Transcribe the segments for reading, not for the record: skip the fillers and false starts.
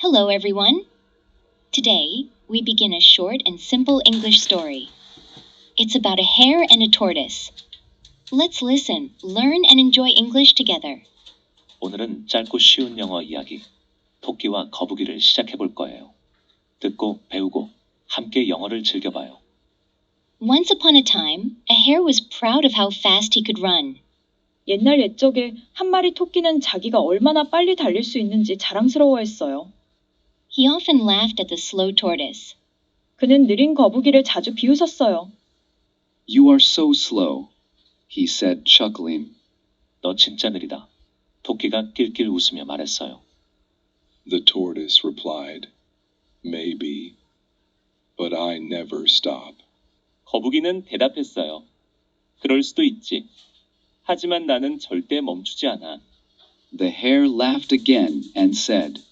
Hello, everyone. Today, we begin a short and simple English story. It's about a hare and a tortoise. Let's listen, learn, and enjoy English together. 오늘은 짧고 쉬운 영어 이야기, 토끼와 거북이를 시작해 볼 거예요. 듣고 배우고 함께 영어를 즐겨봐요. Once upon a time, a hare was proud of how fast he could run. 옛날 옛적에 한 마리 토끼는 자기가 얼마나 빨리 달릴 수 있는지 자랑스러워했어요. He often laughed at the slow tortoise. 그는 느린 거북이를 자주 비웃었어요. You are so slow, he said, chuckling. 너 진짜 느리다. 토끼가 낄낄 웃으며 말했어요. The tortoise replied, Maybe, but I never stop. 거북이는 대답했어요. 그럴 수도 있지. 하지만 나는 절대 멈추지 않아. The hare laughed again and said,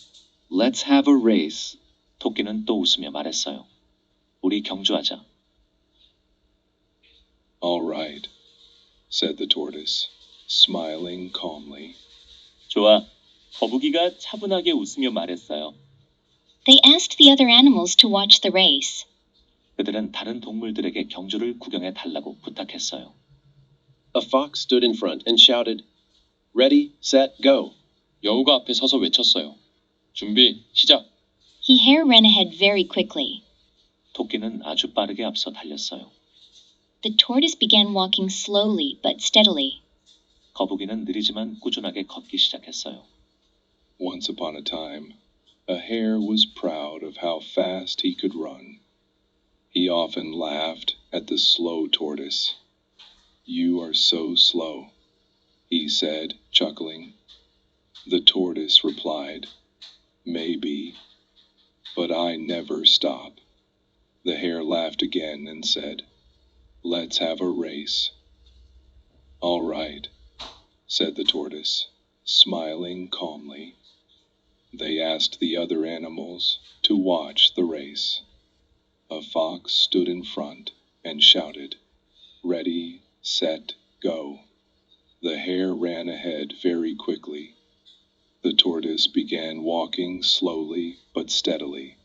Let's have a race. 토끼는 또 웃으며 말했어요. 우리 경주하자. All right, said the tortoise, smiling calmly. 좋아. 거북이가 차분하게 웃으며 말했어요. They asked the other animals to watch the race. 그들은 다른 동물들에게 경주를 구경해 달라고 부탁했어요. A fox stood in front and shouted, Ready, set, go. 여우가 앞에 서서 외쳤어요. 준비, 시작. The hare ran ahead very quickly. 토끼는 아주 빠르게 앞서 달렸어요. The tortoise began walking slowly but steadily. 거북이는 느리지만 꾸준하게 걷기 시작했어요. Once upon a time, a hare was proud of how fast he could run. He often laughed at the slow tortoise. You are so slow, he said, chuckling. The tortoise replied, Maybe, but I never stop. The hare laughed again and said, Let's have a race. All right, said the tortoise, smiling calmly. They asked the other animals to watch the race. A fox stood in front and shouted, Ready, set, go. The hare ran ahead very quickly. The tortoise began walking slowly but steadily.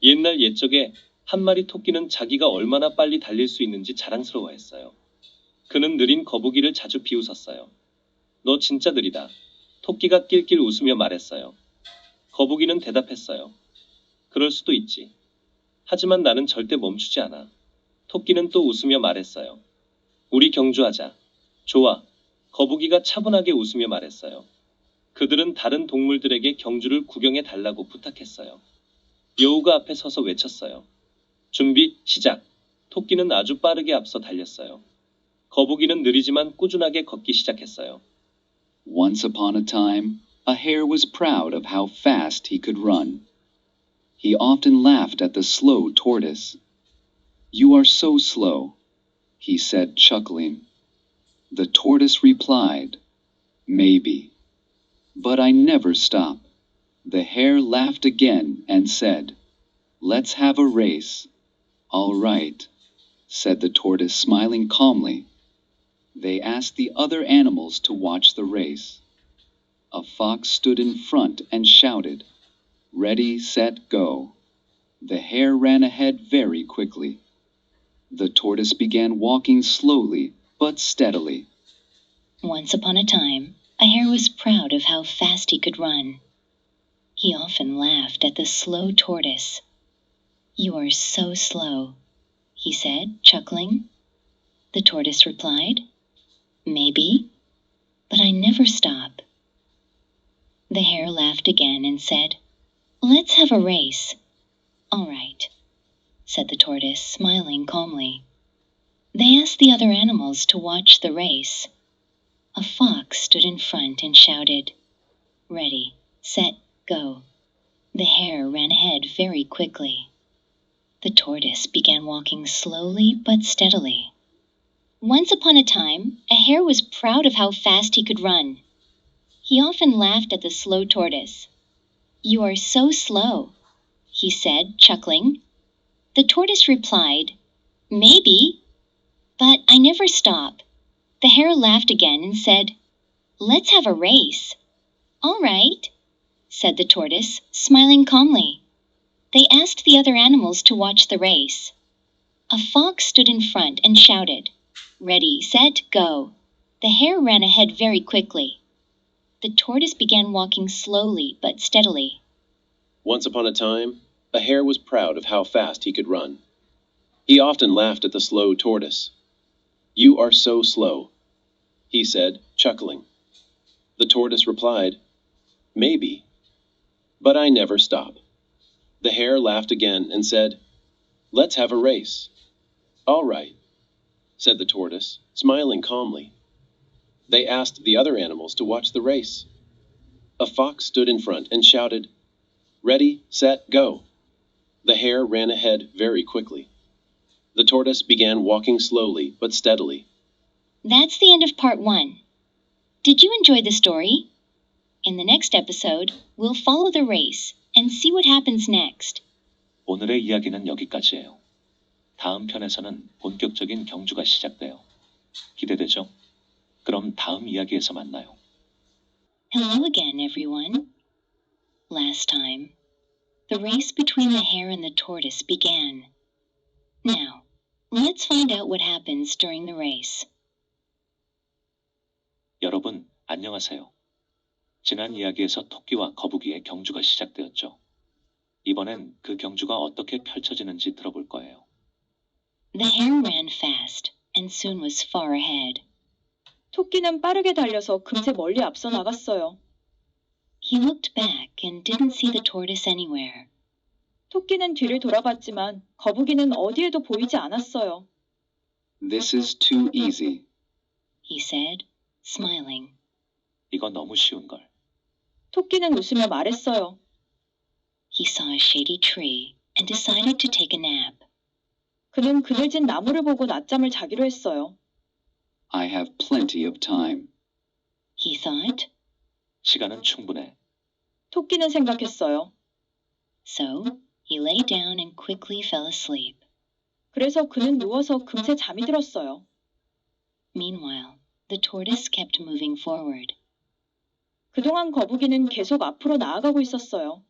옛날 옛적에 한 마리 토끼는 자기가 얼마나 빨리 달릴 수 있는지 자랑스러워했어요. 그는 느린 거북이를 자주 비웃었어요. 너 진짜 느리다. 토끼가 낄낄 웃으며 말했어요. 거북이는 대답했어요. 그럴 수도 있지. 하지만 나는 절대 멈추지 않아. 토끼는 또 웃으며 말했어요. 우리 경주하자. 좋아. 거북이가 차분하게 웃으며 말했어요. 그들은 다른 동물들에게 경주를 구경해 달라고 부탁했어요. 여우가 앞에 서서 외쳤어요. 준비, 시작. 토끼는 아주 빠르게 앞서 달렸어요. 거북이는 느리지만 꾸준하게 걷기 시작했어요. Once upon a time, a hare was proud of how fast he could run. He often laughed at the slow tortoise. You are so slow, he said, chuckling. The tortoise replied, Maybe, but I never stop. The hare laughed again and said, Let's have a race. All right, said the tortoise, smiling calmly. They asked the other animals to watch the race. A fox stood in front and shouted, Ready, set, go. The hare ran ahead very quickly. The tortoise began walking slowly but steadily. Once upon a time, a hare was proud of how fast he could run. He often laughed at the slow tortoise. You are so slow, he said, chuckling. The tortoise replied, Maybe, but I never stop. The hare laughed again and said, Let's have a race. All right, said the tortoise, smiling calmly. They asked the other animals to watch the race. A fox stood in front and shouted, Ready, set, go. The hare ran ahead very quickly. The tortoise began walking slowly but steadily. Once upon a time, a hare was proud of how fast he could run. He often laughed at the slow tortoise. You are so slow, he said, chuckling. The tortoise replied, Maybe, but I never stop. The hare laughed again and said, Let's have a race. All right, said the tortoise, smiling calmly. They asked the other animals to watch the race. A fox stood in front and shouted, "Ready, set, go." The hare ran ahead very quickly. The tortoise began walking slowly but steadily. Once upon a time, a hare was proud of how fast he could run. He often laughed at the slow tortoise. "You are so slow," he said, chuckling. The tortoise replied, "Maybe, but I never stop." The hare laughed again and said, "Let's have a race." "All right," said the tortoise, smiling calmly. They asked the other animals to watch the race. A fox stood in front and shouted, "Ready, set, go." The hare ran ahead very quickly. The tortoise began walking slowly but steadily. That's the end of part 1. Did you enjoy the story? In the next episode, we'll follow the race and see what happens next. 오늘의 이야기는 여기까지예요. 다음 편에서는 본격적인 경주가 시작돼요. 기대되죠? 그럼 다음 이야기에서 만나요. Hello again, everyone. Last time, the race between the hare and the tortoise began. Now, let's find out what happens during the race. 여러분, 안녕하세요. 지난 이야기에서 토끼와 거북이의 경주가 시작되었죠. 이번엔 그 경주가 어떻게 펼쳐지는지 들어볼 거예요. The hare ran fast and soon was far ahead. 토끼는 빠르게 달려서 금세 멀리 앞서 나갔어요. He looked back and didn't see the tortoise anywhere. 토끼는 뒤를 돌아봤지만 거북이는 어디에도 보이지 않았어요. This is too easy. He said, smiling. 이거 너무 쉬운 걸. 토끼는 웃으며 말했어요. He saw a shady tree and decided to take a nap. 그는 그늘진 나무를 보고 낮잠을 자기로 했어요. I have plenty of time. He thought. 시간은 충분해. 토끼는 생각했어요. So, he lay down and quickly fell asleep. 그래서 그는 누워서 금세 잠이 들었어요. Meanwhile, the tortoise kept moving forward. 그동안 거북이는 계속 앞으로 나아가고 있었어요.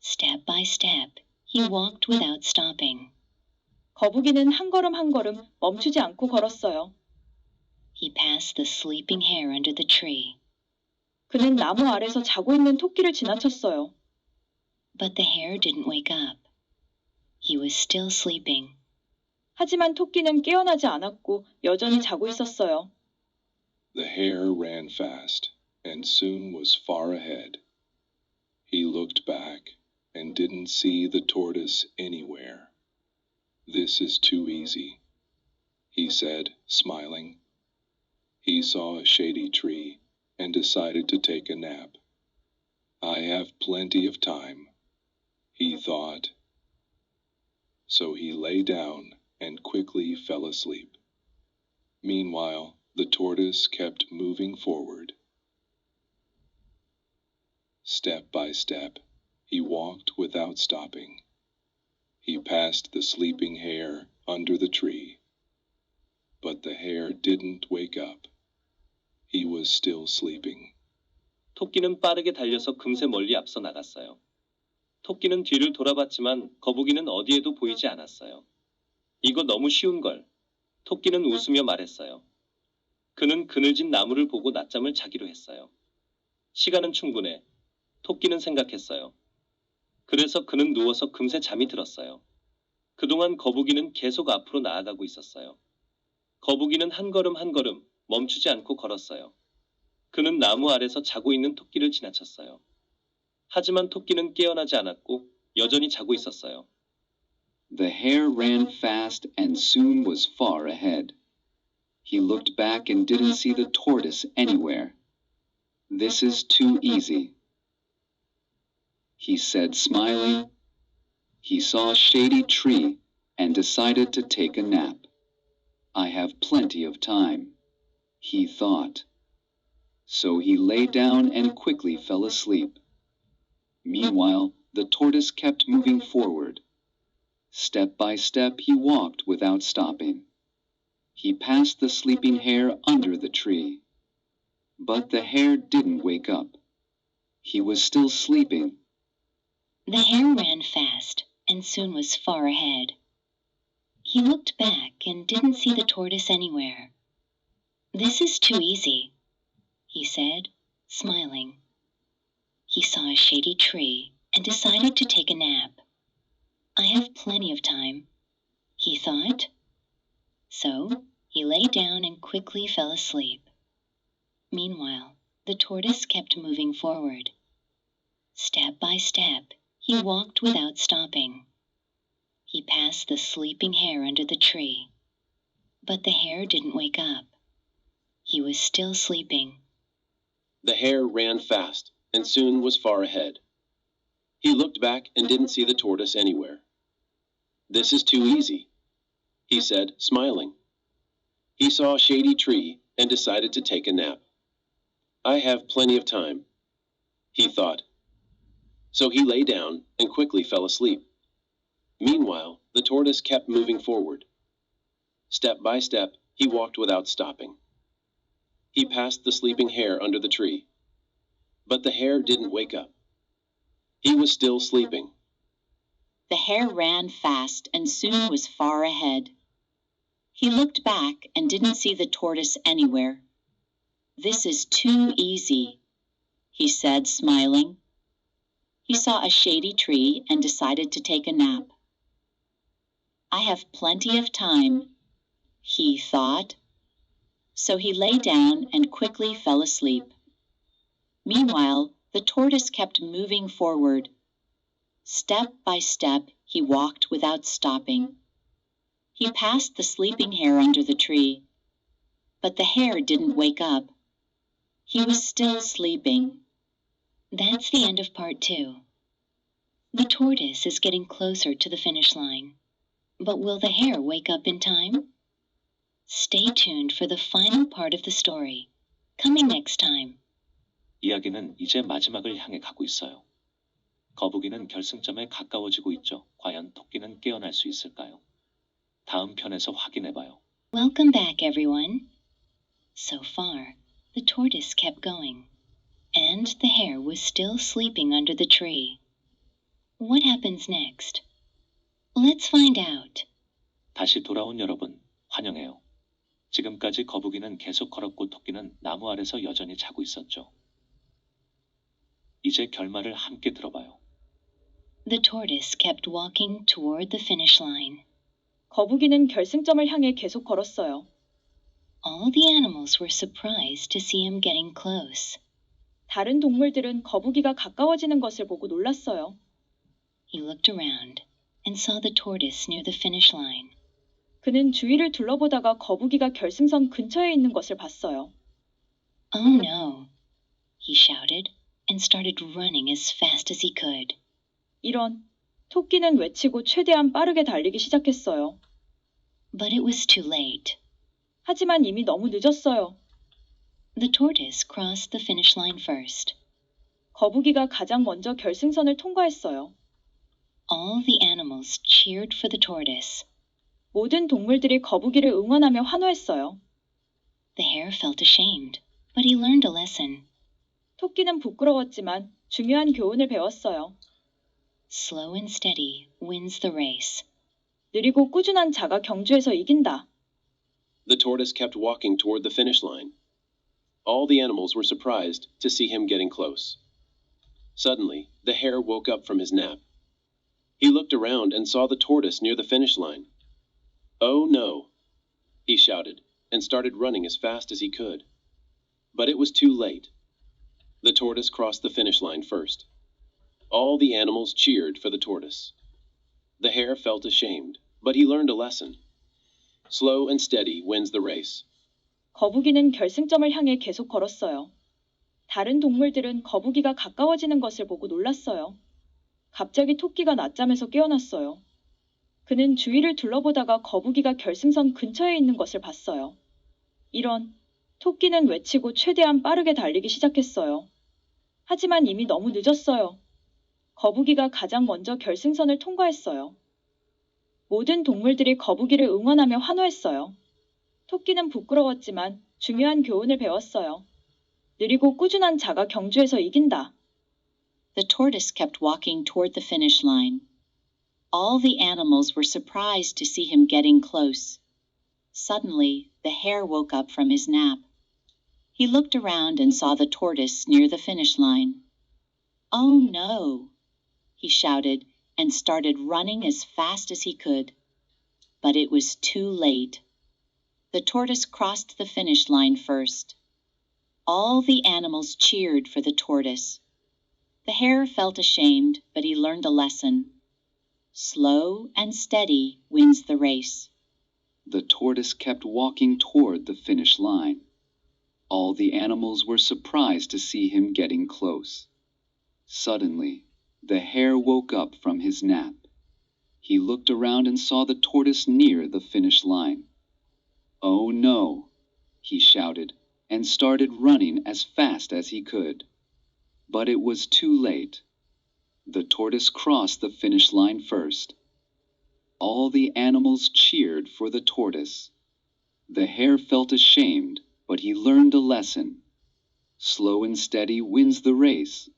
Step by step, he walked without stopping. 거북이는 한 걸음 한 걸음 멈추지 않고 걸었어요. He passed the sleeping hare under the tree. 그는 나무 아래서 자고 있는 토끼를 지나쳤어요. But the hare didn't wake up. He was still sleeping. 하지만 토끼는 깨어나지 않았고 여전히 자고 있었어요. The hare ran fast and soon was far ahead. He looked back and didn't see the tortoise anywhere. This is too easy, he said, smiling. He saw a shady tree and decided to take a nap. I have plenty of time, he thought. So he lay down and quickly fell asleep. Meanwhile, the tortoise kept moving forward. Step by step, he walked without stopping. He passed the sleeping hare under the tree. But the hare didn't wake up. He was still sleeping. 토끼는 빠르게 달려서 금세 멀리 앞서 나갔어요. 토끼는 뒤를 돌아봤지만 거북이는 어디에도 보이지 않았어요. 이거 너무 쉬운 걸. 토끼는 웃으며 말했어요. 그는 그늘진 나무를 보고 낮잠을 자기로 했어요. 시간은 충분해. 토끼는 생각했어요. 그래서 그는 누워서 금세 잠이 들었어요. 그동안 거북이는 계속 앞으로 나아가고 있었어요. 거북이는 한 걸음 한 걸음 멈추지 않고 걸었어요. 그는 나무 아래서 자고 있는 토끼를 지나쳤어요. 하지만 토끼는 깨어나지 않았고 여전히 자고 있었어요. The hare ran fast and soon was far ahead. He looked back and didn't see the tortoise anywhere. This is too easy, he said, smiling. He saw a shady tree and decided to take a nap. I have plenty of time, he thought. So he lay down and quickly fell asleep. Meanwhile, the tortoise kept moving forward. Step by step he walked without stopping. He passed the sleeping hare under the tree. But the hare didn't wake up. He was still sleeping. The hare ran fast and soon was far ahead. He looked back and didn't see the tortoise anywhere. "This is too easy," he said, smiling. He saw a shady tree and decided to take a nap. "I have plenty of time," he thought. So he lay down and quickly fell asleep. Meanwhile, the tortoise kept moving forward. Step by step, he walked without stopping. He passed the sleeping hare under the tree. But the hare didn't wake up. He was still sleeping. The hare ran fast and soon was far ahead. He looked back and didn't see the tortoise anywhere. "This is too easy," he said, smiling. He saw a shady tree and decided to take a nap. "I have plenty of time," he thought. So he lay down and quickly fell asleep. Meanwhile, the tortoise kept moving forward. Step by step, he walked without stopping. He passed the sleeping hare under the tree. But the hare didn't wake up. He was still sleeping. The hare ran fast and soon was far ahead. He looked back and didn't see the tortoise anywhere. "This is too easy," he said, smiling. He saw a shady tree and decided to take a nap. "I have plenty of time," he thought. So he lay down and quickly fell asleep. Meanwhile, the tortoise kept moving forward. Step by step, he walked without stopping. He passed the sleeping hare under the tree. But the hare didn't wake up. He was still sleeping. That's the end of part 2. The tortoise is getting closer to the finish line. But will the hare wake up in time? Stay tuned for the final part of the story. Coming next time. 이야기는 이제 마지막을 향해 가고 있어요. 거북이는 결승점에 가까워지고 있죠. 과연 토끼는 깨어날 수 있을까요? 다음 편에서 확인해봐요. Welcome back, everyone. So far, the tortoise kept going, and the hare was still sleeping under the tree. What happens next? Let's find out. 다시 돌아온 여러분, 환영해요. 지금까지 거북이는 계속 걸었고 토끼는 나무 아래서 여전히 자고 있었죠. 이제 결말을 함께 들어봐요. The tortoise kept walking toward the finish line. 거북이는 결승점을 향해 계속 걸었어요. All the animals were surprised to see him getting close. 다른 동물들은 거북이가 가까워지는 것을 보고 놀랐어요. He looked around and saw the tortoise near the finish line. 그는 주위를 둘러보다가 거북이가 결승선 근처에 있는 것을 봤어요. Oh no, he shouted and started running as fast as he could. 이런, 토끼는 외치고 최대한 빠르게 달리기 시작했어요. But it was too late. 하지만 이미 너무 늦었어요. The tortoise crossed the finish line first. 거북이가 가장 먼저 결승선을 통과했어요. All the animals cheered for the tortoise. 모든 동물들이 거북이를 응원하며 환호했어요. The hare felt ashamed, but he learned a lesson. 토끼는 부끄러웠지만 중요한 교훈을 배웠어요. Slow and steady wins the race. 느리고 꾸준한 자가 경주에서 이긴다. The tortoise kept walking toward the finish line. All the animals were surprised to see him getting close. Suddenly, the hare woke up from his nap. He looked around and saw the tortoise near the finish line. "Oh no," he shouted, and started running as fast as he could. But it was too late. The tortoise crossed the finish line first. All the animals cheered for the tortoise. The hare felt ashamed, but he learned a lesson. Slow and steady wins the race. 거북이는 결승점을 향해 계속 걸었어요. 다른 동물들은 거북이가 가까워지는 것을 보고 놀랐어요. 갑자기 토끼가 낮잠에서 깨어났어요. 그는 주위를 둘러보다가 거북이가 결승선 근처에 있는 것을 봤어요. 이런, 토끼는 외치고 최대한 빠르게 달리기 시작했어요. 하지만 이미 너무 늦었어요. 거북이가 가장 먼저 결승선을 통과했어요. 모든 동물들이 거북이를 응원하며 환호했어요. 토끼는 부끄러웠지만 중요한 교훈을 배웠어요. 느리고 꾸준한 자가 경주에서 이긴다. The tortoise kept walking toward the finish line. All the animals were surprised to see him getting close. Suddenly, the hare woke up from his nap. He looked around and saw the tortoise near the finish line. "Oh no!" he shouted and started running as fast as he could. But it was too late. The tortoise crossed the finish line first. All the animals cheered for the tortoise. The hare felt ashamed, but he learned a lesson. Slow and steady wins the race. The tortoise kept walking toward the finish line. All the animals were surprised to see him getting close. Suddenly, the hare woke up from his nap. He looked around and saw the tortoise near the finish line. "Oh no!" he shouted and started running as fast as he could. But it was too late. The tortoise crossed the finish line first. All the animals cheered for the tortoise. The hare felt ashamed, but he learned a lesson. Slow and steady wins the race.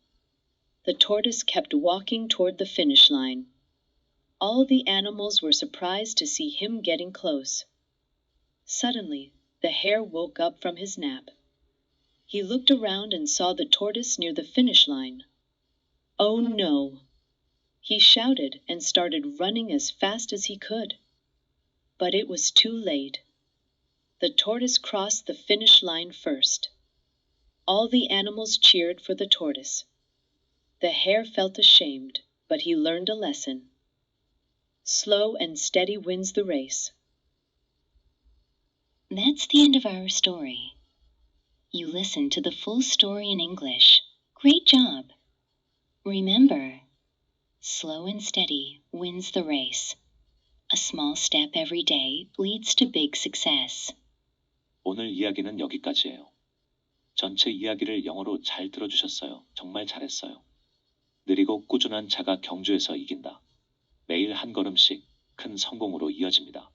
The tortoise kept walking toward the finish line. All the animals were surprised to see him getting close. Suddenly, the hare woke up from his nap. He looked around and saw the tortoise near the finish line. "Oh no!" he shouted and started running as fast as he could. But it was too late. The tortoise crossed the finish line first. All the animals cheered for the tortoise. The hare felt ashamed, but he learned a lesson. Slow and steady wins the race. That's the end of our story. You listened to the full story in English. Great job! Remember, slow and steady wins the race. A small step every day leads to big success. 오늘 이야기는 여기까지예요. 전체 이야기를 영어로 잘 들어주셨어요. 정말 잘했어요. 느리고 꾸준한 자가 경주에서 이긴다. 매일 한 걸음씩 큰 성공으로 이어집니다.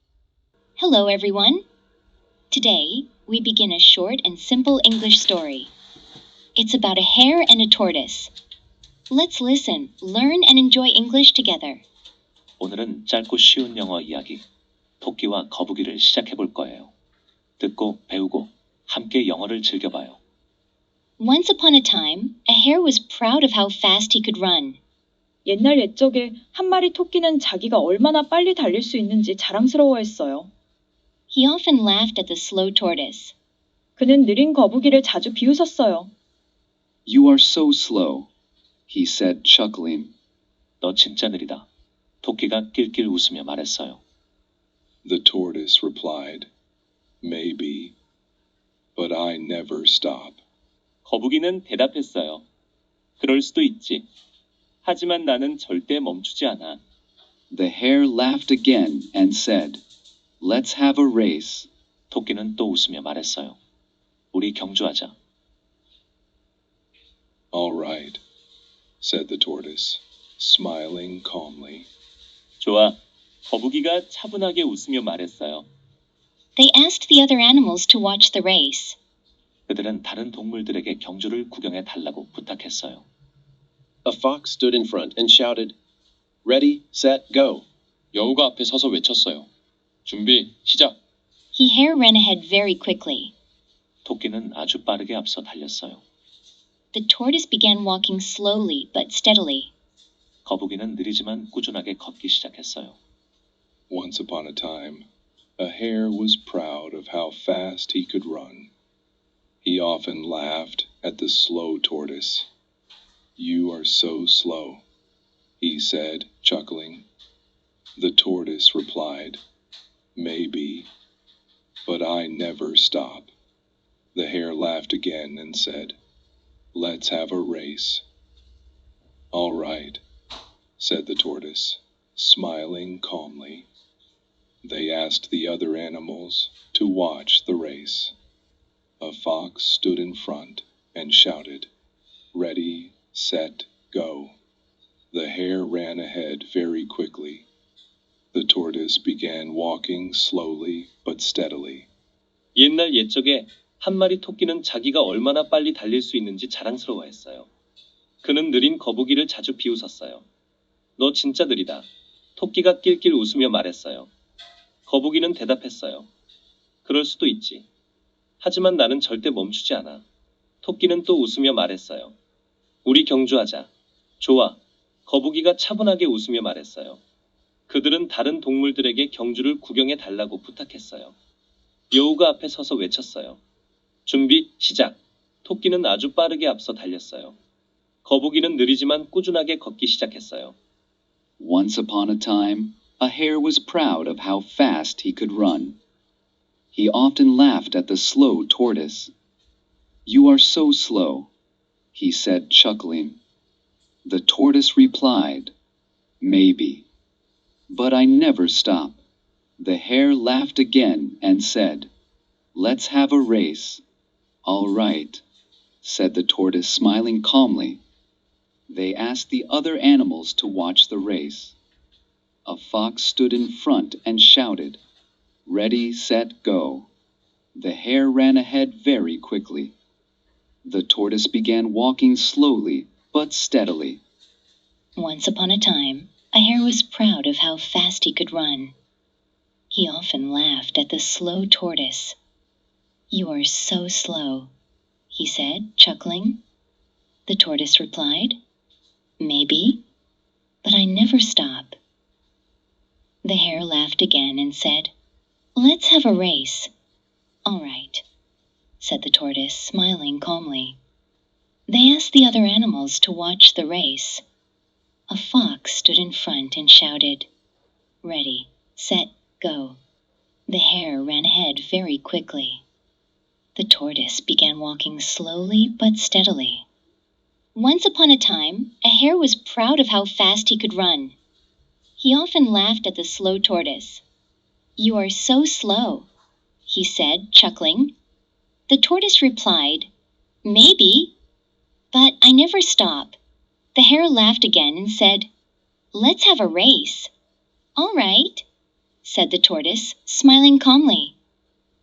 Hello, everyone. Today, we begin a short and simple English story. It's about a hare and a tortoise. Let's listen, learn, and enjoy English together. 오늘은 짧고 쉬운 영어 이야기, 토끼와 거북이를 시작해 볼 거예요. 듣고 배우고 함께 영어를 즐겨봐요. Once upon a time, a hare was proud of how fast he could run. 옛날 옛적에 한 마리 토끼는 자기가 얼마나 빨리 달릴 수 있는지 자랑스러워했어요. He often laughed at the slow tortoise. 그는 느린 거북이를 자주 비웃었어요. "You are so slow," he said, chuckling. 너 진짜 느리다. 토끼가 낄낄 웃으며 말했어요. The tortoise replied, "Maybe, but I never stop." 거북이는 대답했어요. 그럴 수도 있지. 하지만 나는 절대 멈추지 않아. The hare laughed again and said, "Let's have a race." 토끼는 또 웃으며 말했어요. 우리 경주하자. "All right," said the tortoise, smiling calmly. 좋아. 거북이가 차분하게 웃으며 말했어요. They asked the other animals to watch the race. 그들은 다른 동물들에게 경주를 구경해 달라고 부탁했어요. A fox stood in front and shouted, "Ready, set, go." 여우가 앞에 서서 외쳤어요. 준비, 시작. He hare ran ahead very quickly. 토끼는 아주 빠르게 앞서 달렸어요. The tortoise began walking slowly but steadily. 거북이는 느리지만 꾸준하게 걷기 시작했어요. Once upon a time, a hare was proud of how fast he could run. He often laughed at the slow tortoise. "You are so slow," he said, chuckling. The tortoise replied, "Maybe, but I never stop." The hare laughed again and said, "Let's have a race." "All right," said the tortoise, smiling calmly. They asked the other animals to watch the race. A fox stood in front and shouted, "Ready, set, go." The hare ran ahead very quickly. The tortoise began walking slowly but steadily. 옛날 옛적에 한 마리 토끼는 자기가 얼마나 빨리 달릴 수 있는지 자랑스러워했어요. 그는 느린 거북이를 자주 비웃었어요. 너 진짜 느리다. 토끼가 낄낄 웃으며 말했어요. 거북이는 대답했어요. 그럴 수도 있지. 하지만 나는 절대 멈추지 않아. 토끼는 또 웃으며 말했어요. 우리 경주하자. 좋아. 거북이가 차분하게 웃으며 말했어요. 그들은 다른 동물들에게 경주를 구경해 달라고 부탁했어요. 여우가 앞에 서서 외쳤어요. 준비, 시작. 토끼는 아주 빠르게 앞서 달렸어요. 거북이는 느리지만 꾸준하게 걷기 시작했어요. Once upon a time, a hare was proud of how fast he could run. He often laughed at the slow tortoise. You are so slow, he said, chuckling. The tortoise replied, Maybe. But I never stop. The hare laughed again and said, Let's have a race. All right, said the tortoise, smiling calmly. They asked the other animals to watch the race. A fox stood in front and shouted, Ready, set, go. The hare ran ahead very quickly. The tortoise began walking slowly but steadily. Once upon a time, a hare was proud of how fast he could run. He often laughed at the slow tortoise. You are so slow, he said, chuckling. The tortoise replied, Maybe, but I never stop. The hare laughed again and said, Let's have a race. All right, said the tortoise, smiling calmly. They asked the other animals to watch the race. A fox stood in front and shouted, Ready, set, go. The hare ran ahead very quickly. The tortoise began walking slowly but steadily. Once upon a time, a hare was proud of how fast he could run. He often laughed at the slow tortoise. You are so slow, he said, chuckling. The tortoise replied, Maybe, but I never stop. The hare laughed again and said, Let's have a race. All right, said the tortoise, smiling calmly.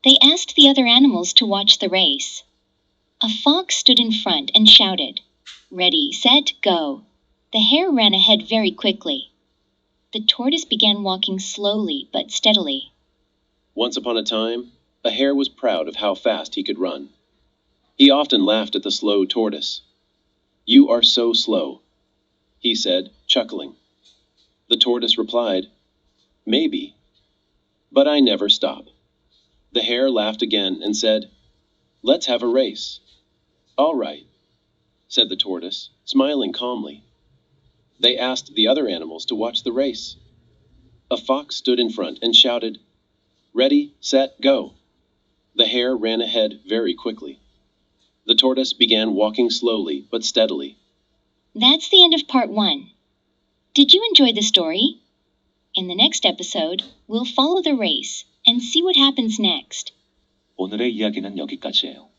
They asked the other animals to watch the race. A fox stood in front and shouted, Ready, set, go. The hare ran ahead very quickly. The tortoise began walking slowly but steadily. Once upon a time, a hare was proud of how fast he could run. He often laughed at the slow tortoise. You are so slow, he said, chuckling. The tortoise replied, Maybe, but I never stop. The hare laughed again and said, Let's have a race. All right, said the tortoise, smiling calmly. They asked the other animals to watch the race. A fox stood in front and shouted, Ready, set, go. The hare ran ahead very quickly. The tortoise began walking slowly but steadily. That's the end of part 1. Did you enjoy the story? In the next episode, we'll follow the race and see what happens next. 오늘의 이야기는 여기까지예요.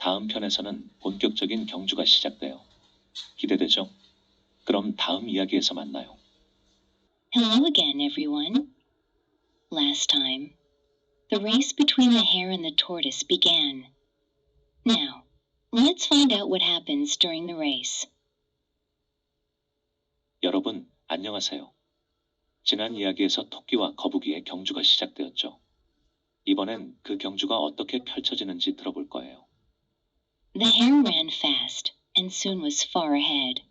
다음 편에서는 본격적인 경주가 시작돼요. 기대되죠? 그럼 다음 이야기에서 만나요. Hello again, everyone. Last time, the race between the hare and the tortoise began. Now, let's find out what happens during the race. 여러분, 안녕하세요. 지난 이야기에서 토끼와 거북이의 경주가 시작되었죠. 이번엔 그 경주가 어떻게 펼쳐지는지 들어볼 거예요. The hare ran fast and soon was far ahead.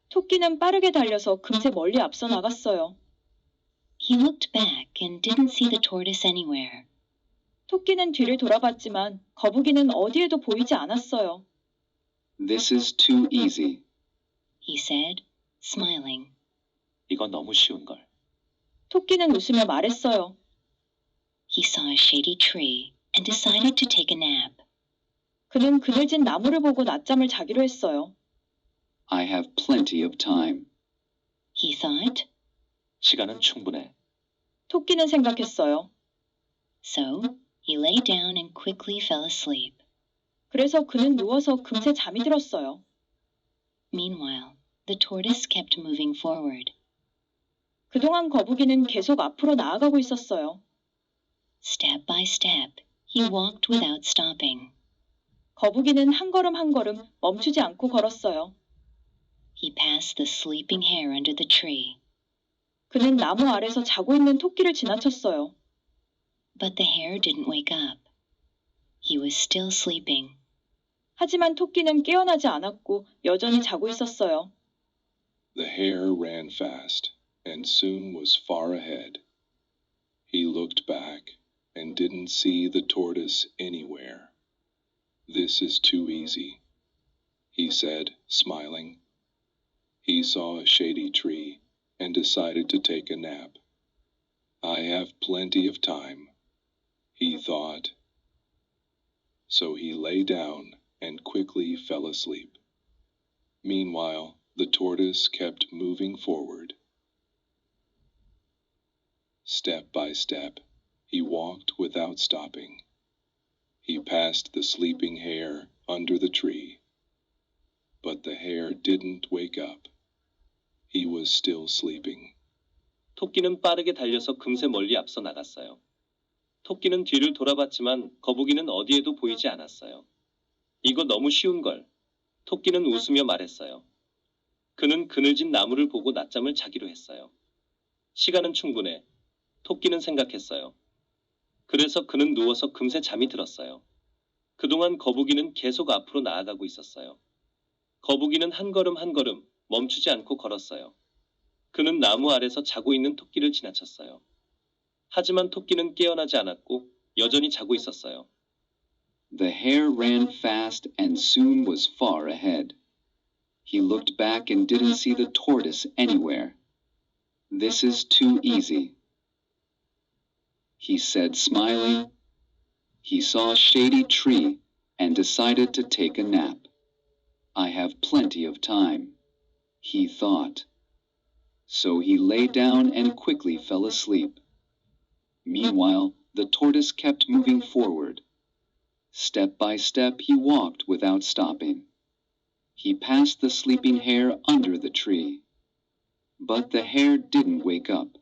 토끼는 빠르게 달려서 금세 멀리 앞서 나갔어요. He looked back and didn't see the tortoise anywhere. 토끼는 뒤를 돌아봤지만 거북이는 어디에도 보이지 않았어요. This is too easy. He said, smiling. 이거 너무 쉬운 걸. 토끼는 웃으며 말했어요. He saw a shady tree and decided to take a nap. 그는 그늘진 나무를 보고 낮잠을 자기로 했어요. I have plenty of time. He thought. 시간은 충분해. 토끼는 생각했어요. So, he lay down and quickly fell asleep. 그래서 그는 누워서 금세 잠이 들었어요. Meanwhile, the tortoise kept moving forward. 그동안 거북이는 계속 앞으로 나아가고 있었어요. Step by step, he walked without stopping. 거북이는 한 걸음 한 걸음 멈추지 않고 걸었어요. He passed the sleeping hare under the tree. 그는 나무 아래서 자고 있는 토끼를 지나쳤어요. But the hare didn't wake up. He was still sleeping. 하지만 토끼는 깨어나지 않았고 여전히 자고 있었어요. The hare ran fast and soon was far ahead. He looked back and didn't see the tortoise anywhere. This is too easy, he said, smiling. He saw a shady tree and decided to take a nap. I have plenty of time, he thought. So he lay down and quickly fell asleep. Meanwhile, the tortoise kept moving forward. Step by step, he walked without stopping. He passed the sleeping hare under the tree. But the hare didn't wake up. He was still sleeping. 토끼는 빠르게 달려서 금세 멀리 앞서 나갔어요. 토끼는 뒤를 돌아봤지만 거북이는 어디에도 보이지 않았어요. 이거 너무 쉬운걸. 토끼는 웃으며 말했어요. 그는 그늘진 나무를 보고 낮잠을 자기로 했어요. 시간은 충분해. 토끼는 생각했어요. 그래서 그는 누워서 금세 잠이 들었어요. 그동안 거북이는 계속 앞으로 나아가고 있었어요. 거북이는 한 걸음 한 걸음 멈추지 않고 걸었어요. 그는 나무 아래서 자고 있는 토끼를 지나쳤어요. 하지만 토끼는 깨어나지 않았고 여전히 자고 있었어요. The hare ran fast and soon was far ahead. He looked back and didn't see the tortoise anywhere. This is too easy, he said, smiling. He saw a shady tree and decided to take a nap. I have plenty of time, he thought. So he lay down and quickly fell asleep. Meanwhile, the tortoise kept moving forward. Step by step, he walked without stopping. He passed the sleeping hare under the tree. But the hare didn't wake up.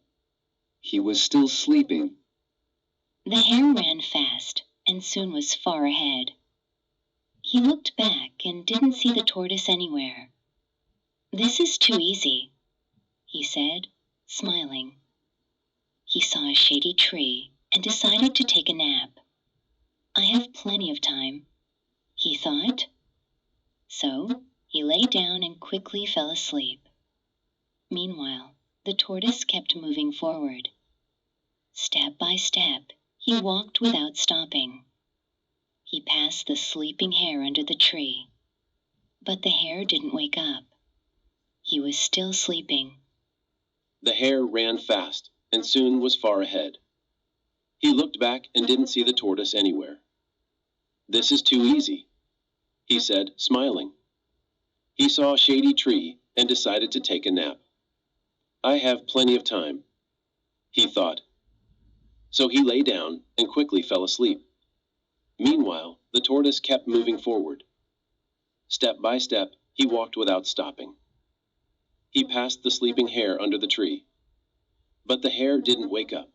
He was still sleeping. The hare ran fast and soon was far ahead. He looked back and didn't see the tortoise anywhere. This is too easy, he said, smiling. He saw a shady tree and decided to take a nap. I have plenty of time, he thought. So he lay down and quickly fell asleep. Meanwhile, the tortoise kept moving forward. Step by step, he walked without stopping. He passed the sleeping hare under the tree. But the hare didn't wake up. He was still sleeping. The hare ran fast and soon was far ahead. He looked back and didn't see the tortoise anywhere. This is too easy, he said, smiling. He saw a shady tree and decided to take a nap. I have plenty of time, he thought. So he lay down and quickly fell asleep. Meanwhile, the tortoise kept moving forward. Step by step, he walked without stopping. He passed the sleeping hare under the tree. But the hare didn't wake up.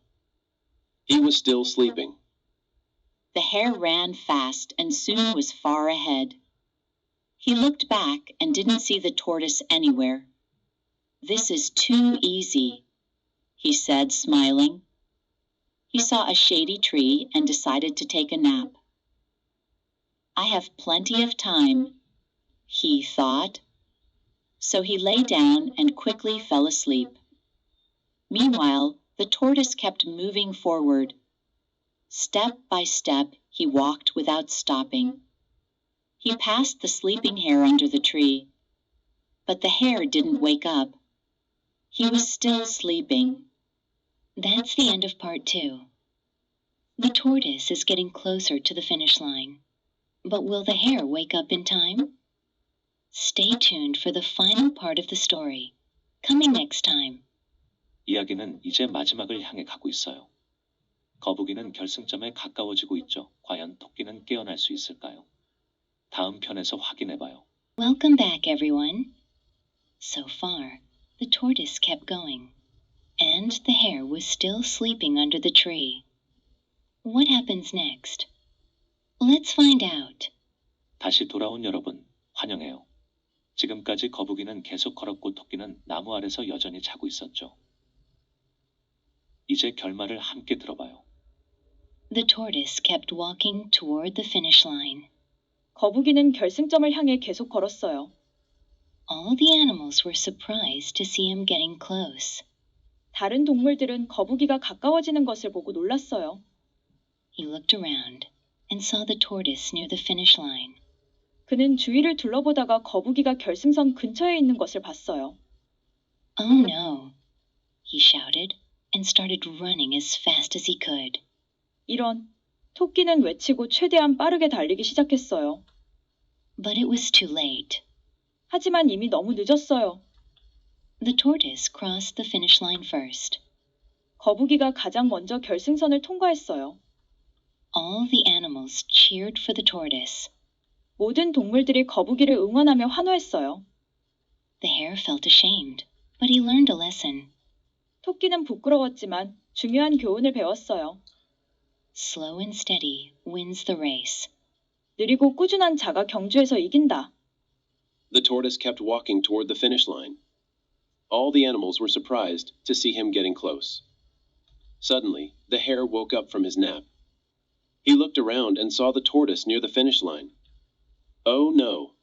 He was still sleeping. The hare ran fast and soon was far ahead. He looked back and didn't see the tortoise anywhere. This is too easy, he said, smiling. He saw a shady tree and decided to take a nap. I have plenty of time, he thought. So he lay down and quickly fell asleep. Meanwhile, the tortoise kept moving forward. Step by step, he walked without stopping. He passed the sleeping hare under the tree. But the hare didn't wake up. He was still sleeping. That's the end of part 2. The tortoise is getting closer to the finish line. But will the hare wake up in time? Stay tuned for the final part of the story. Coming next time. 이야기는 이제 마지막을 향해 가고 있어요. 거북이는 결승점에 가까워지고 있죠. 과연 토끼는 깨어날 수 있을까요? 다음 편에서 확인해봐요. Welcome back, everyone. So far, the tortoise kept going, and the hare was still sleeping under the tree. What happens next? Let's find out. 다시 돌아온 여러분, 환영해요. 지금까지 거북이는 계속 걸었고 토끼는 나무 아래서 여전히 자고 있었죠. 이제 결말을 함께 들어봐요. The tortoise kept walking toward the finish line. 거북이는 결승점을 향해 계속 걸었어요. All the animals were surprised to see him getting close. 다른 동물들은 거북이가 가까워지는 것을 보고 놀랐어요. He looked around and saw the tortoise near the finish line. 그는 주위를 둘러보다가 거북이가 결승선 근처에 있는 것을 봤어요. Oh no, he shouted and started running as fast as he could. 이런, 토끼는 외치고 최대한 빠르게 달리기 시작했어요. But it was too late. 하지만 이미 너무 늦었어요. The tortoise crossed the finish line first. 거북이가 가장 먼저 결승선을 통과했어요. All the animals cheered for the tortoise. 모든 동물들이 거북이를 응원하며 환호했어요. The hare felt ashamed, but he learned a lesson. 토끼는 부끄러웠지만 중요한 교훈을 배웠어요. Slow and steady wins the race. 느리고 꾸준한 자가 경주에서 이긴다. The tortoise kept walking toward the finish line. All the animals were surprised to see him getting close. Suddenly, the hare woke up from his nap. He looked around and saw the tortoise near the finish line. Oh no,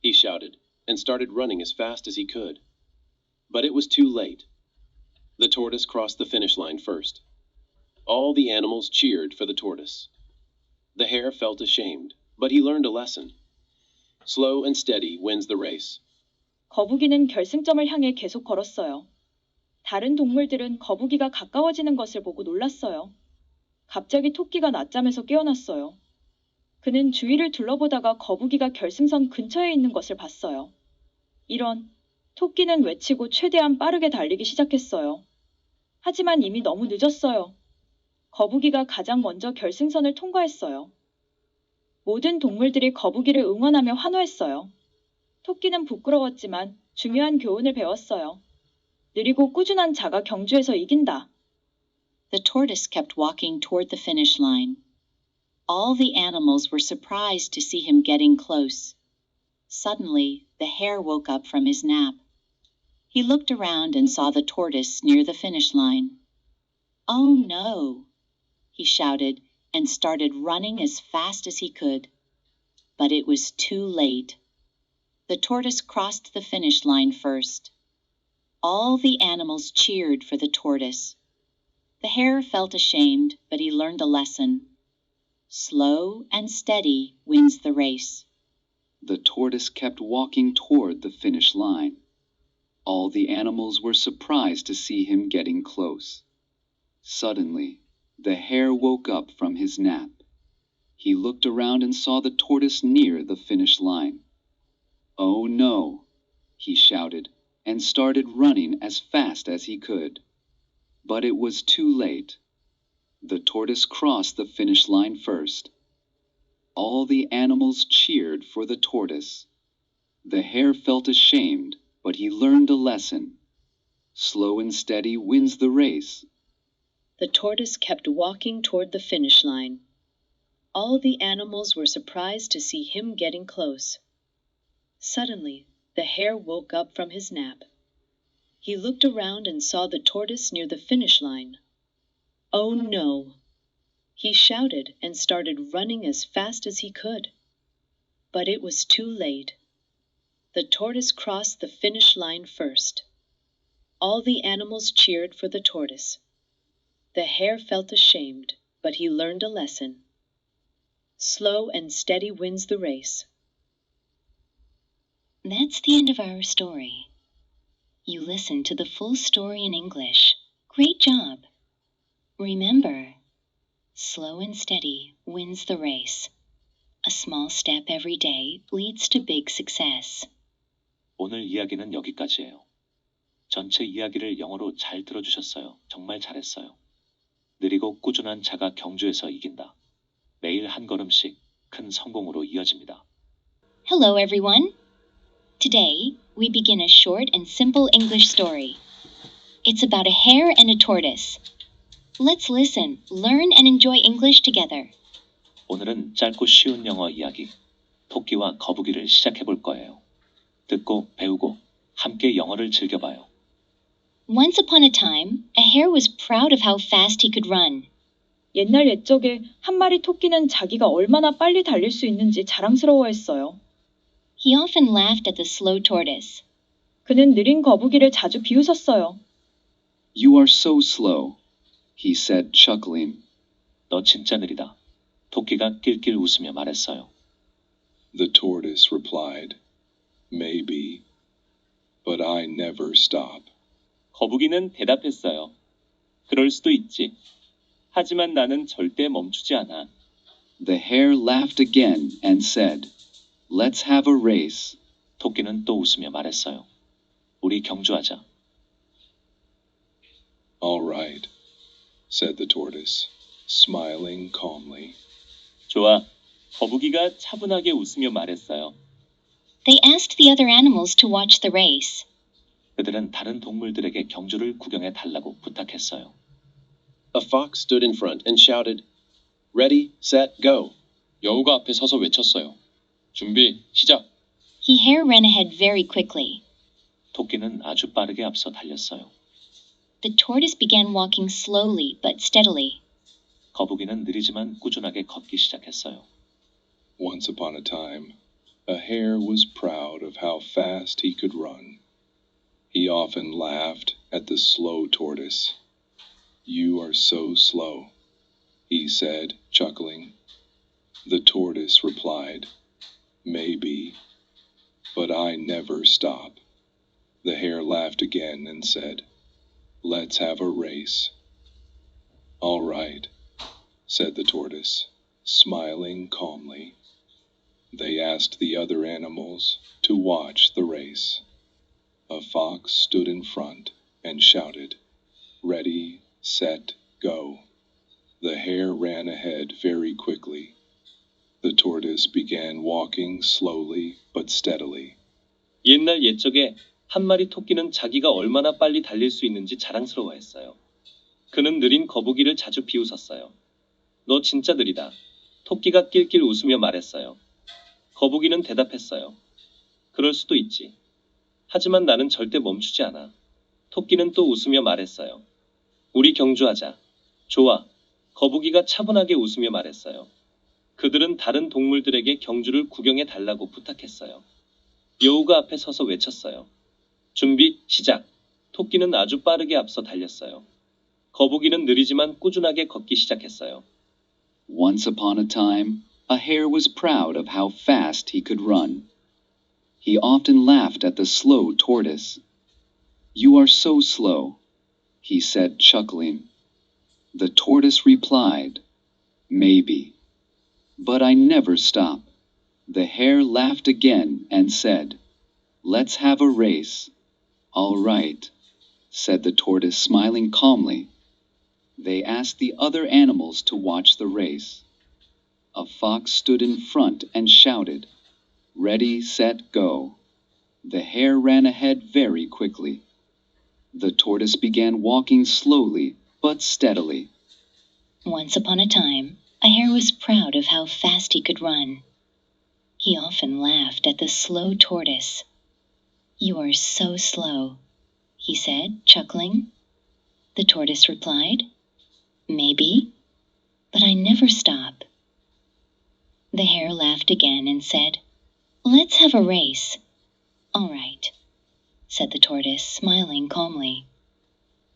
he shouted, and started running as fast as he could. But it was too late. The tortoise crossed the finish line first. All the animals cheered for the tortoise. The hare felt ashamed, but he learned a lesson. Slow and steady wins the race. 거북이는 결승점을 향해 계속 걸었어요. 다른 동물들은 거북이가 가까워지는 것을 보고 놀랐어요. 갑자기 토끼가 낮잠에서 깨어났어요. 그는 주위를 둘러보다가 거북이가 결승선 근처에 있는 것을 봤어요. 이런, 토끼는 외치고 최대한 빠르게 달리기 시작했어요. 하지만 이미 너무 늦었어요. 거북이가 가장 먼저 결승선을 통과했어요. 모든 동물들이 거북이를 응원하며 환호했어요. 토끼는 부끄러웠지만 중요한 교훈을 배웠어요. 느리고 꾸준한 자가 경주에서 이긴다. The tortoise kept walking toward the finish line. All the animals were surprised to see him getting close. Suddenly, the hare woke up from his nap. He looked around and saw the tortoise near the finish line. Oh no, he shouted and started running as fast as he could. But it was too late. The tortoise crossed the finish line first. All the animals cheered for the tortoise. The hare felt ashamed, but he learned a lesson. Slow and steady wins the race. The tortoise kept walking toward the finish line. All the animals were surprised to see him getting close. Suddenly, the hare woke up from his nap. He looked around and saw the tortoise near the finish line. Oh no, he shouted, and started running as fast as he could. But it was too late. The tortoise crossed the finish line first. All the animals cheered for the tortoise. The hare felt ashamed, but he learned a lesson. Slow and steady wins the race. The tortoise kept walking toward the finish line. All the animals were surprised to see him getting close. Suddenly, the hare woke up from his nap. He looked around and saw the tortoise near the finish line. Oh no! He shouted and started running as fast as he could. But it was too late. The tortoise crossed the finish line first. All the animals cheered for the tortoise. The hare felt ashamed, but he learned a lesson. Slow and steady wins the race. That's the end of our story. You listened to the full story in English. Great job! Remember, slow and steady wins the race. A small step every day leads to big success. 오늘 이야기는 여기까지예요. 전체 이야기를 영어로 잘 들어주셨어요. 정말 잘했어요. 느리고 꾸준한 자가 경주에서 이긴다. 매일 한 걸음씩 큰 성공으로 이어집니다. Hello, everyone. Today, we begin a short and simple English story. It's about a hare and a tortoise. Let's listen, learn, and enjoy English together. 오늘은 짧고 쉬운 영어 이야기, 토끼와 거북이를 시작해 볼 거예요. 듣고 배우고 함께 영어를 즐겨봐요. Once upon a time, a hare was proud of how fast he could run. 옛날 옛적에 한 마리 토끼는 자기가 얼마나 빨리 달릴 수 있는지 자랑스러워했어요. He often laughed at the slow tortoise. 그는 느린 거북이를 자주 비웃었어요. You are so slow, he said, chuckling. 너 진짜 느리다. 토끼가 낄낄 웃으며 말했어요. The tortoise replied, Maybe, but I never stop. 거북이는 대답했어요. 그럴 수도 있지. 하지만 나는 절대 멈추지 않아. The hare laughed again and said, Let's have a race. 토끼는 또 웃으며 말했어요. 우리 경주하자. All right, said the tortoise, smiling calmly. 좋아. 거북이가 차분하게 웃으며 말했어요. They asked the other animals to watch the race. 그들은 다른 동물들에게 경주를 구경해 달라고 부탁했어요. A fox stood in front and shouted, Ready, set, go. 여우가 앞에 서서 외쳤어요. 준비, 시작. The hare ran ahead very quickly. 토끼는 아주 빠르게 앞서 달렸어요. The tortoise began walking slowly but steadily. 거북이는 느리지만 꾸준하게 걷기 시작했어요. Once upon a time, a hare was proud of how fast he could run. He often laughed at the slow tortoise. You are so slow, he said, chuckling. The tortoise replied, Maybe, but I never stop. The hare laughed again and said, Let's have a race. All right, said the tortoise, smiling calmly. They asked the other animals to watch the race. A fox stood in front and shouted, Ready, set, go. The hare ran ahead very quickly. The tortoise began walking slowly but steadily. 옛날 옛적에 한 마리 토끼는 자기가 얼마나 빨리 달릴 수 있는지 자랑스러워했어요. 그는 느린 거북이를 자주 비웃었어요. 너 진짜 느리다. 토끼가 낄낄 웃으며 말했어요. 거북이는 대답했어요. 그럴 수도 있지. 하지만 나는 절대 멈추지 않아. 토끼는 또 웃으며 말했어요. 우리 경주하자. 좋아. 거북이가 차분하게 웃으며 말했어요. 그들은 다른 동물들에게 경주를 구경해 달라고 부탁했어요. 여우가 앞에 서서 외쳤어요. 준비, 시작. 토끼는 아주 빠르게 앞서 달렸어요. 거북이는 느리지만 꾸준하게 걷기 시작했어요. Once upon a time, a hare was proud of how fast he could run. He often laughed at the slow tortoise. You are so slow, he said, chuckling. The tortoise replied, Maybe, but I never stop. The hare laughed again and said, Let's have a race. All right, said the tortoise, smiling calmly. They asked the other animals to watch the race. A fox stood in front and shouted, Ready, set, go. The hare ran ahead very quickly. The tortoise began walking slowly but steadily. Once upon a time, a hare was proud of how fast he could run. He often laughed at the slow tortoise. You are so slow, he said, chuckling. The tortoise replied, Maybe, but I never stop. The hare laughed again and said, Let's have a race. All right, said the tortoise, smiling calmly.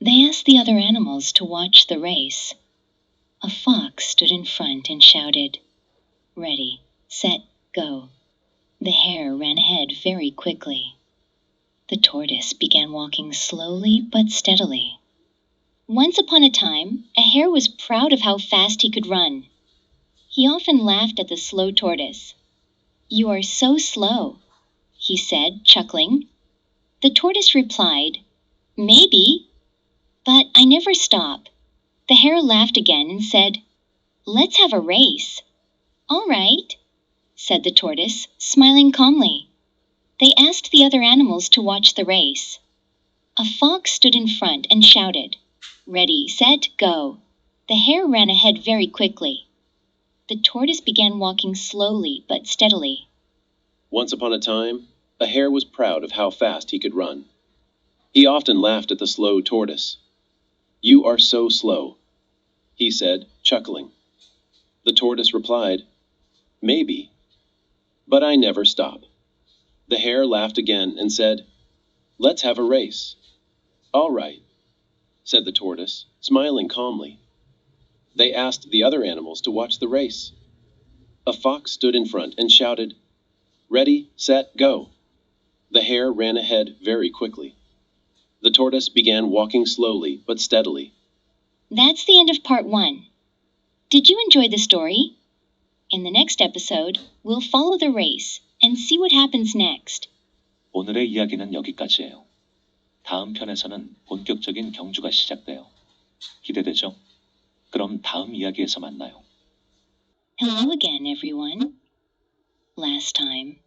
They asked the other animals to watch the race. A fox stood in front and shouted, Ready, set, go. The hare ran ahead very quickly. The tortoise began walking slowly but steadily. Once upon a time, a hare was proud of how fast he could run. He often laughed at the slow tortoise. You are so slow, he said, chuckling. The tortoise replied, Maybe, but I never stop. The hare laughed again and said, Let's have a race. All right, said the tortoise, smiling calmly. They asked the other animals to watch the race. A fox stood in front and shouted, Ready, set, go. The hare ran ahead very quickly. The tortoise began walking slowly but steadily. Once upon a time, A hare was proud of how fast he could run. He often laughed at the slow tortoise. "You are so slow," he said, chuckling. The tortoise replied, "Maybe, but I never stop." The hare laughed again and said, "Let's have a race." "All right," said the tortoise, smiling calmly. They asked the other animals to watch the race. A fox stood in front and shouted, "Ready, set, go." The hare ran ahead very quickly. The tortoise began walking slowly but steadily. That's the end of part 1. Did you enjoy the story? In the next episode, we'll follow the race and see what happens next. 오늘의 이야기는 여기까지예요. 다음 편에서는 본격적인 경주가 시작돼요. 기대되죠? 그럼 다음 이야기에서 만나요. Hello again, everyone. Last time,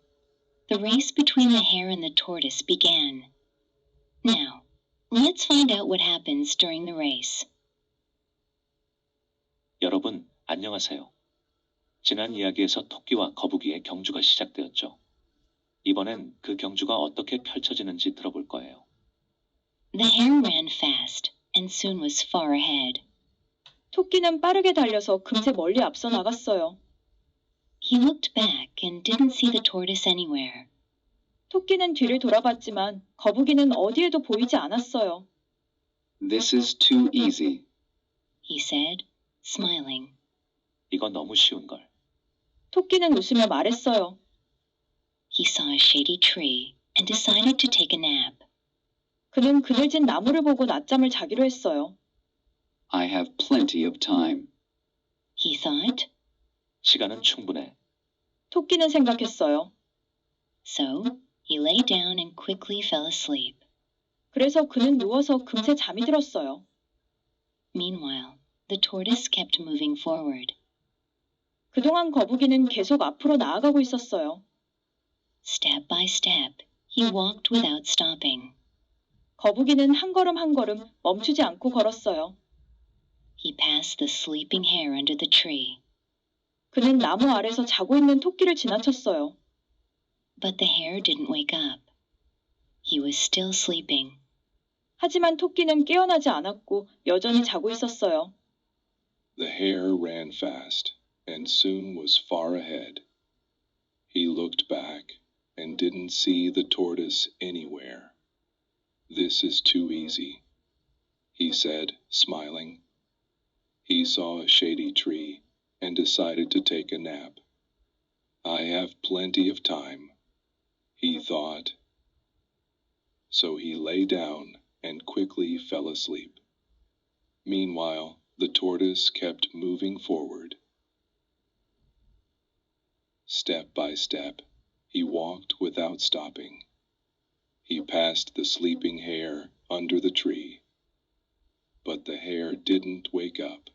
the race between the hare and the tortoise began. Now, let's find out what happens during the race. 여러분, 안녕하세요. 지난 이야기에서 토끼와 거북이의 경주가 시작되었죠. 이번엔 그 경주가 어떻게 펼쳐지는지 들어볼 거예요. The hare ran fast and soon was far ahead. 토끼는 빠르게 달려서 금세 멀리 앞서 나갔어요. He looked back and didn't see the tortoise anywhere. 토끼는 뒤를 돌아봤지만 거북이는 어디에도 보이지 않았어요. This is too easy. He said, smiling. 이거 너무 쉬운 걸. 토끼는 웃으며 말했어요. He saw a shady tree and decided to take a nap. 그는 그늘진 나무를 보고 낮잠을 자기로 했어요. I have plenty of time. He thought. 시간은 충분해. 토끼는 생각했어요. So, he lay down and quickly fell asleep. 그래서 그는 누워서 금세 잠이 들었어요. Meanwhile, the tortoise kept moving forward. 그동안 거북이는 계속 앞으로 나아가고 있었어요. Step by step, he walked without stopping. 거북이는 한 걸음 한 걸음 멈추지 않고 걸었어요. He passed the sleeping hare under the tree. 그는 나무 아래서 자고 있는 토끼를 지나쳤어요. But the hare didn't wake up. He was still sleeping. 하지만 토끼는 깨어나지 않았고 여전히 자고 있었어요. The hare ran fast and soon was far ahead. He looked back and didn't see the tortoise anywhere. This is too easy, he said, smiling. He saw a shady tree and decided to take a nap. I have plenty of time, he thought. So he lay down and quickly fell asleep. Meanwhile, the tortoise kept moving forward. Step by step, he walked without stopping. He passed the sleeping hare under the tree. But the hare didn't wake up.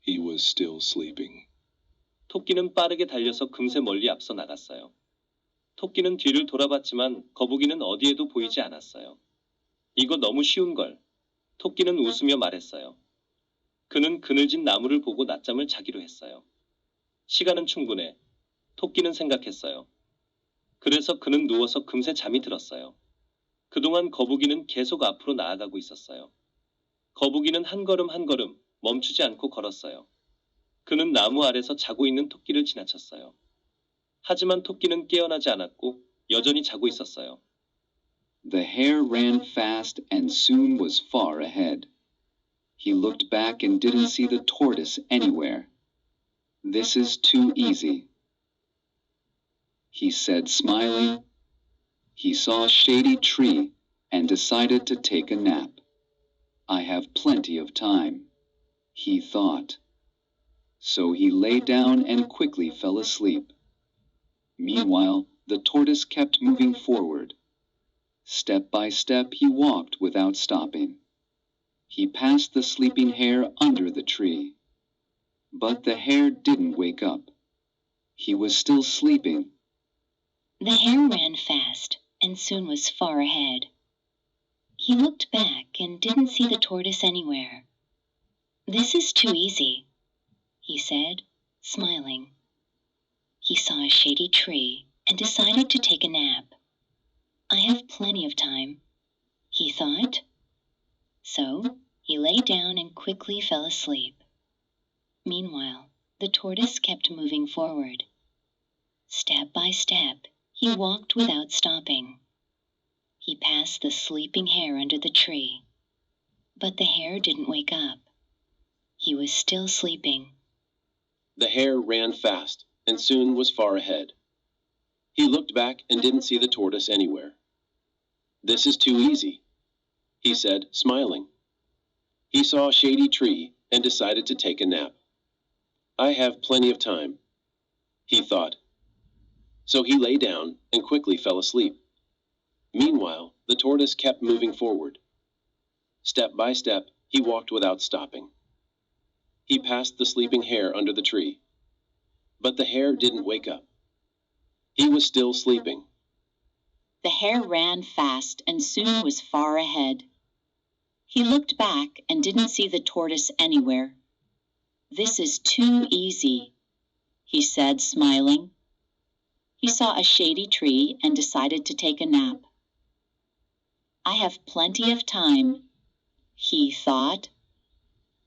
He was still sleeping. 토끼는 빠르게 달려서 금세 멀리 앞서 나갔어요. 토끼는 뒤를 돌아봤지만 거북이는 어디에도 보이지 않았어요. 이거 너무 쉬운 걸. 토끼는 웃으며 말했어요. 그는 그늘진 나무를 보고 낮잠을 자기로 했어요. 시간은 충분해. 토끼는 생각했어요. 그래서 그는 누워서 금세 잠이 들었어요. 그동안 거북이는 계속 앞으로 나아가고 있었어요. 거북이는 한 걸음 한 걸음 멈추지 않고 걸었어요. 그는 나무 아래서 자고 있는 토끼를 지나쳤어요. 하지만 토끼는 깨어나지 않았고 여전히 자고 있었어요. The hare ran fast and soon was far ahead. He looked back and didn't see the tortoise anywhere. This is too easy, he said, smiling. He saw a shady tree and decided to take a nap. I have plenty of time, he thought. So he lay down and quickly fell asleep. Meanwhile, the tortoise kept moving forward. Step by step he walked without stopping. He passed the sleeping hare under the tree. But the hare didn't wake up. He was still sleeping. The hare ran fast and soon was far ahead. He looked back and didn't see the tortoise anywhere. This is too easy, he said, smiling. He saw a shady tree and decided to take a nap. I have plenty of time, he thought. So he lay down and quickly fell asleep. Meanwhile, the tortoise kept moving forward. Step by step, he walked without stopping. He passed the sleeping hare under the tree. But the hare didn't wake up. He was still sleeping. The hare ran fast and soon was far ahead. He looked back and didn't see the tortoise anywhere. "This is too easy," he said, smiling. He saw a shady tree and decided to take a nap. "I have plenty of time," he thought. So he lay down and quickly fell asleep. Meanwhile, the tortoise kept moving forward. Step by step, he walked without stopping. He passed the sleeping hare under the tree. But the hare didn't wake up. He was still sleeping. The hare ran fast and soon was far ahead. He looked back and didn't see the tortoise anywhere. "This is too easy," he said, smiling. He saw a shady tree and decided to take a nap. "I have plenty of time," he thought.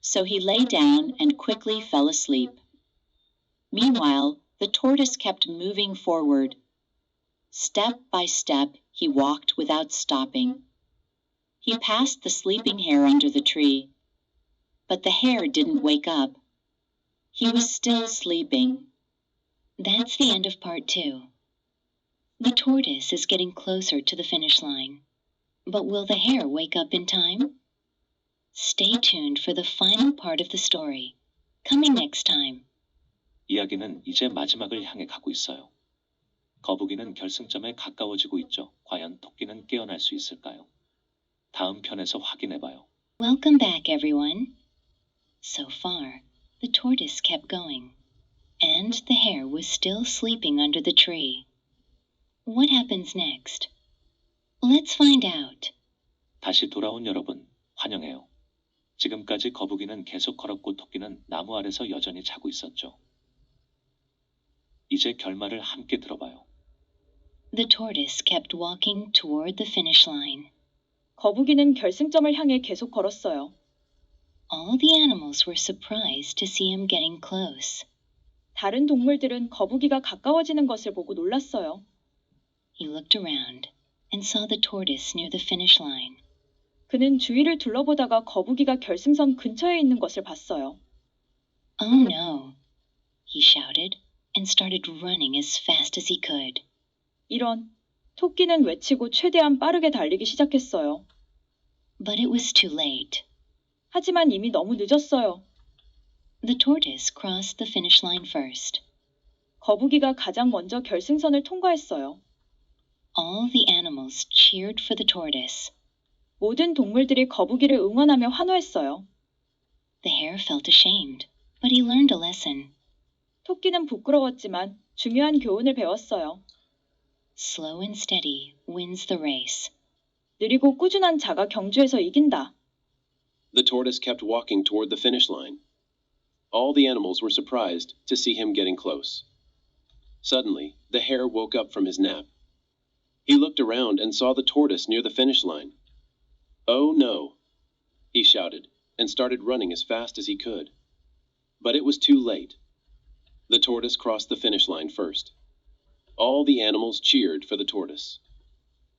So he lay down and quickly fell asleep. Meanwhile, the tortoise kept moving forward. Step by step, he walked without stopping. He passed the sleeping hare under the tree. But the hare didn't wake up. He was still sleeping. That's the end of part 2. The tortoise is getting closer to the finish line. But will the hare wake up in time? Stay tuned for the final part of the story. Coming next time. 이야기는 이제 마지막을 향해 가고 있어요. 거북이는 결승점에 가까워지고 있죠. 과연 토끼는 깨어날 수 있을까요? 다음 편에서 확인해봐요. Welcome back, everyone. So far, the tortoise kept going, and the hare was still sleeping under the tree. What happens next? Let's find out. 다시 돌아온 여러분, 환영해요. 지금까지 거북이는 계속 걸었고 토끼는 나무 아래서 여전히 자고 있었죠. 이제 결말을 함께 들어봐요. The tortoise kept walking toward the finish line. 거북이는 결승점을 향해 계속 걸었어요. All the animals were surprised to see him getting close. 다른 동물들은 거북이가 가까워지는 것을 보고 놀랐어요. He looked around and saw the tortoise near the finish line. 그는 주위를 둘러보다가 거북이가 결승선 근처에 있는 것을 봤어요. Oh no, he shouted and started running as fast as he could. 이런, 토끼는 외치고 최대한 빠르게 달리기 시작했어요. But it was too late. 하지만 이미 너무 늦었어요. The tortoise crossed the finish line first. 거북이가 가장 먼저 결승선을 통과했어요. All the animals cheered for the tortoise. 모든 동물들이 거북이를 응원하며 환호했어요. The hare felt ashamed, but he learned a lesson. 토끼는 부끄러웠지만 중요한 교훈을 배웠어요. Slow and steady wins the race. 느리고 꾸준한 자가 경주에서 이긴다. The tortoise kept walking toward the finish line. All the animals were surprised to see him getting close. Suddenly, the hare woke up from his nap. He looked around and saw the tortoise near the finish line. "Oh no," he shouted, and started running as fast as he could. But it was too late. The tortoise crossed the finish line first. All the animals cheered for the tortoise.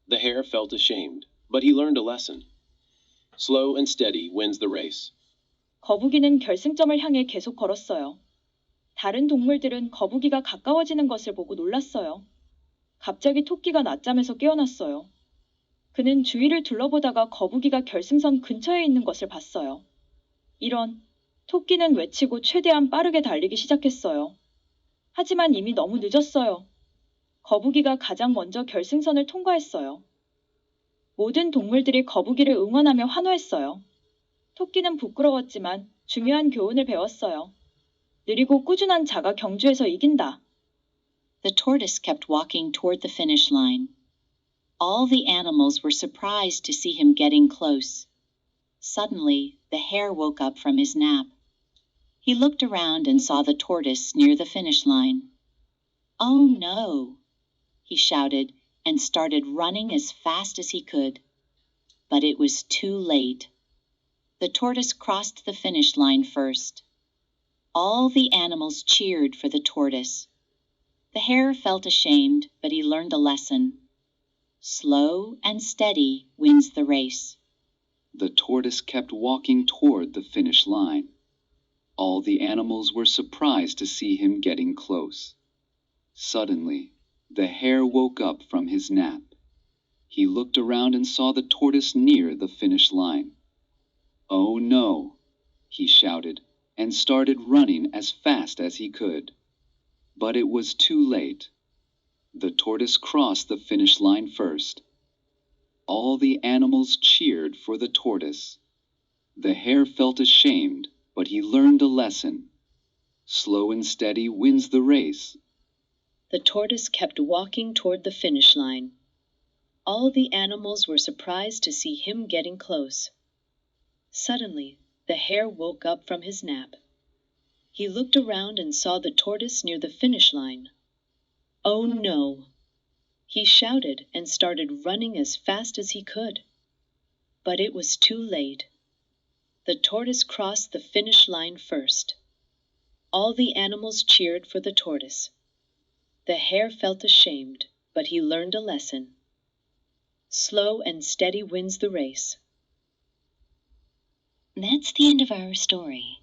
The hare felt ashamed, but he learned a lesson. Slow and steady wins the race. 거북이는 결승점을 향해 계속 걸었어요. 다른 동물들은 거북이가 가까워지는 것을 보고 놀랐어요. 갑자기 토끼가 낮잠에서 깨어났어요. 그는 주위를 둘러보다가 거북이가 결승선 근처에 있는 것을 봤어요. 이런, 토끼는 외치고 최대한 빠르게 달리기 시작했어요. 하지만 이미 너무 늦었어요. 거북이가 가장 먼저 결승선을 통과했어요. 모든 동물들이 거북이를 응원하며 환호했어요. 토끼는 부끄러웠지만 중요한 교훈을 배웠어요. 느리고 꾸준한 자가 경주에서 이긴다. The tortoise kept walking toward the finish line. All the animals were surprised to see him getting close. Suddenly, the hare woke up from his nap. He looked around and saw the tortoise near the finish line. "Oh no," he shouted, and started running as fast as he could. But it was too late. The tortoise crossed the finish line first. All the animals cheered for the tortoise. The hare felt ashamed, but he learned a lesson. Slow and steady wins the race. The tortoise kept walking toward the finish line. All the animals were surprised to see him getting close. Suddenly, the hare woke up from his nap. He looked around and saw the tortoise near the finish line. "Oh no!" he shouted, and started running as fast as he could. But it was too late. The tortoise crossed the finish line first. All the animals cheered for the tortoise. The hare felt ashamed, but he learned a lesson. Slow and steady wins the race. The tortoise kept walking toward the finish line. All the animals were surprised to see him getting close. Suddenly, the hare woke up from his nap. He looked around and saw the tortoise near the finish line. "Oh no!" he shouted and started running as fast as he could. But it was too late. The tortoise crossed the finish line first. All the animals cheered for the tortoise. The hare felt ashamed, but he learned a lesson. Slow and steady wins the race. That's the end of our story.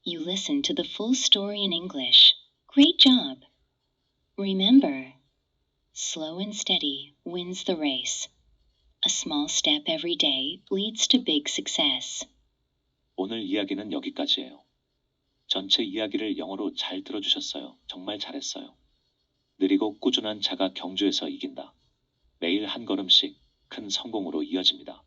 You listened to the full story in English. Great job! Remember, slow and steady wins the race. A small step every day leads to big success. 오늘 이야기는 여기까지예요. 전체 이야기를 영어로 잘 들어주셨어요. 정말 잘했어요. 느리고 꾸준한 자가 경주에서 이긴다. 매일 한 걸음씩 큰 성공으로 이어집니다.